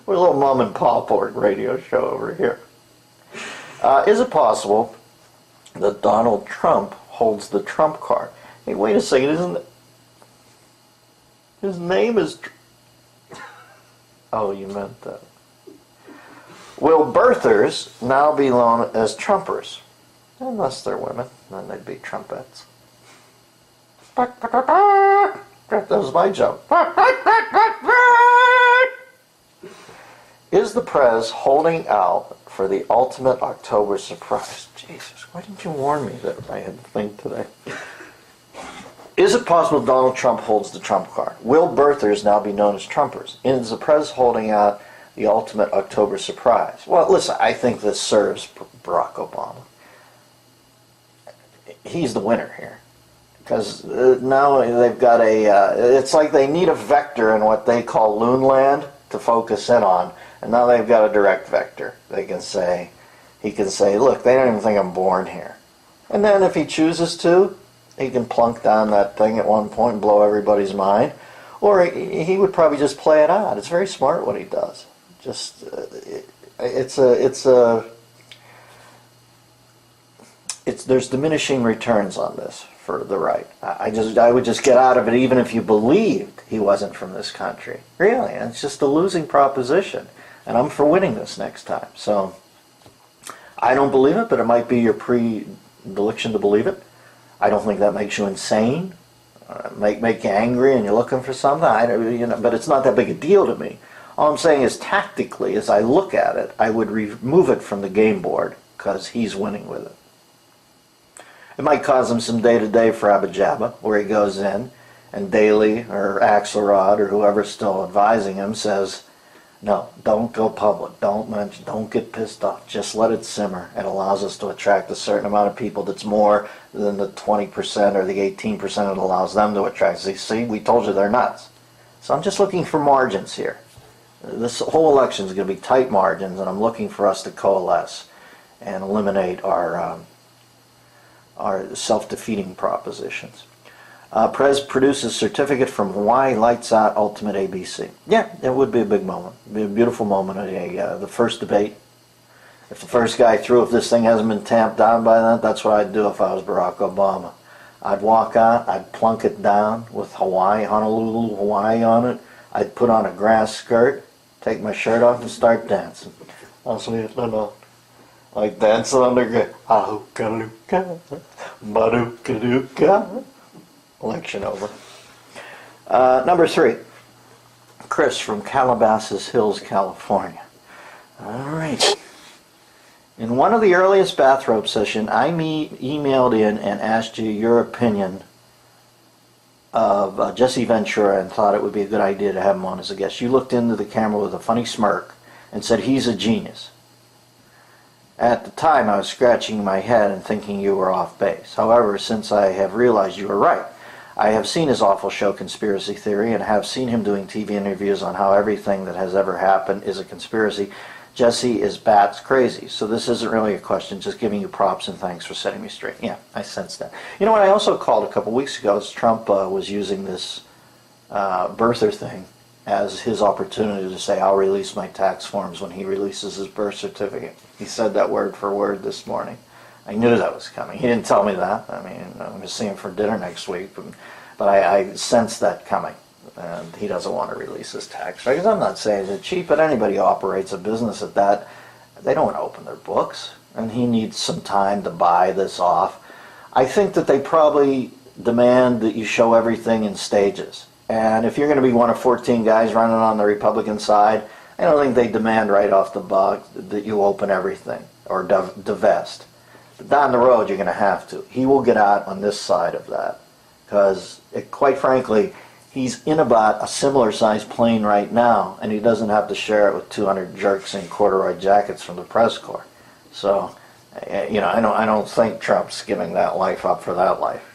We're a little mom and pop radio show over here. Is it possible that Donald Trump holds the Trump card? Hey, wait a second, isn't it? His name is... Oh, you meant that. Will birthers now be known as Trumpers? Unless they're women, then they'd be Trumpettes. That was my joke. Is the Prez holding out for the ultimate October surprise? Jesus, why didn't you warn me that I had to think today? Is it possible Donald Trump holds the Trump card? Will birthers now be known as Trumpers? Is the Prez holding out the ultimate October surprise? Well, listen, I think this serves Barack Obama. He's the winner here. Because now they've got it's like they need a vector in what they call loon land to focus in on. And now they've got a direct vector. He can say, look, they don't even think I'm born here. And then if he chooses to, he can plunk down that thing at one point and blow everybody's mind. Or he would probably just play it out. It's very smart what he does. Just, there's diminishing returns on this for the right. I would just get out of it even if you believed he wasn't from this country. Really, it's just a losing proposition. And I'm for winning this next time. So I don't believe it, but it might be your predilection to believe it. I don't think that makes you insane, make you angry, and you're looking for something. But it's not that big a deal to me. All I'm saying is, tactically, as I look at it, I would remove it from the game board because he's winning with it. It might cause him some day-to-day frabba-jabba, where he goes in and Daley or Axelrod or whoever's still advising him says, no, don't go public, don't mention, don't get pissed off, just let it simmer. It allows us to attract a certain amount of people that's more than the 20% or the 18% it allows them to attract. See, we told you they're nuts. So I'm just looking for margins here. This whole election is going to be tight margins, and I'm looking for us to coalesce and eliminate our self-defeating propositions. Prez produces certificate from Hawaii, lights out, ultimate ABC. Yeah, it would be a big moment. It'd be a beautiful moment. The first debate. If the first guy through, if this thing hasn't been tamped down by then, that's what I'd do if I was Barack Obama. I'd walk out, I'd plunk it down with Hawaii, Honolulu, Hawaii on it. I'd put on a grass skirt, take my shirt off, and start dancing. Like dancing under Ahuka-luka, Baduka-duka. Election over. Number 3, Chris from Calabasas Hills, California. All right. In one of the earliest Bathrobe sessions, I emailed in and asked you your opinion of Jesse Ventura and thought it would be a good idea to have him on as a guest. You looked into the camera with a funny smirk and said he's a genius. At the time, I was scratching my head and thinking you were off base. However, since I have realized you were right, I have seen his awful show Conspiracy Theory and have seen him doing TV interviews on how everything that has ever happened is a conspiracy. Jesse is bats crazy. So this isn't really a question, just giving you props and thanks for setting me straight. Yeah, I sense that. You know what I also called a couple weeks ago is Trump was using this birther thing as his opportunity to say, I'll release my tax forms when he releases his birth certificate. He said that word for word this morning. I knew that was coming. He didn't tell me that. I mean, I'm going to see him for dinner next week, but I sensed that coming. And he doesn't want to release his tax records. I'm not saying it's cheap, but anybody who operates a business at that, they don't want to open their books. And he needs some time to buy this off. I think that they probably demand that you show everything in stages. And if you're going to be one of 14 guys running on the Republican side, I don't think they demand right off the bat that you open everything or divest. But down the road, you're going to have to. He will get out on this side of that because, quite frankly, he's in about a similar sized plane right now, and he doesn't have to share it with 200 jerks in corduroy jackets from the press corps. So, I don't think Trump's giving that life up for that life.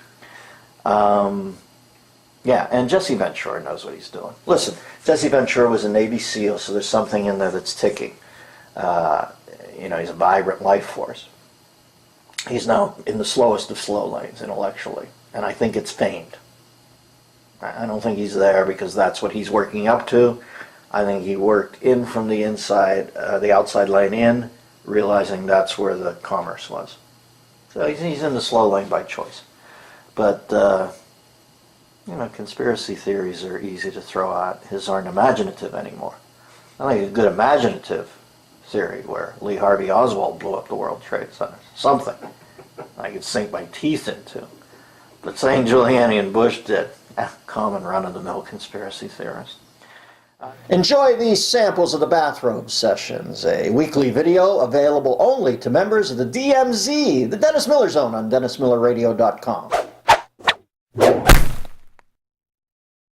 Yeah, and Jesse Ventura knows what he's doing. Listen, Jesse Ventura was a Navy SEAL, so there's something in there that's ticking. He's a vibrant life force. He's now in the slowest of slow lanes intellectually, and I think it's feigned. I don't think he's there because that's what he's working up to. I think he worked in from the inside, the outside lane in, realizing that's where the commerce was. So he's in the slow lane by choice. But, conspiracy theories are easy to throw out. His aren't imaginative anymore. I think a good imaginative theory where Lee Harvey Oswald blew up the World Trade Center. Something I could sink my teeth into. But saying Giuliani and Bush did, common run-of-the-mill conspiracy theorist. Enjoy these samples of the Bathrobe Sessions, a weekly video available only to members of the DMZ, the Dennis Miller Zone, on DennisMillerRadio.com.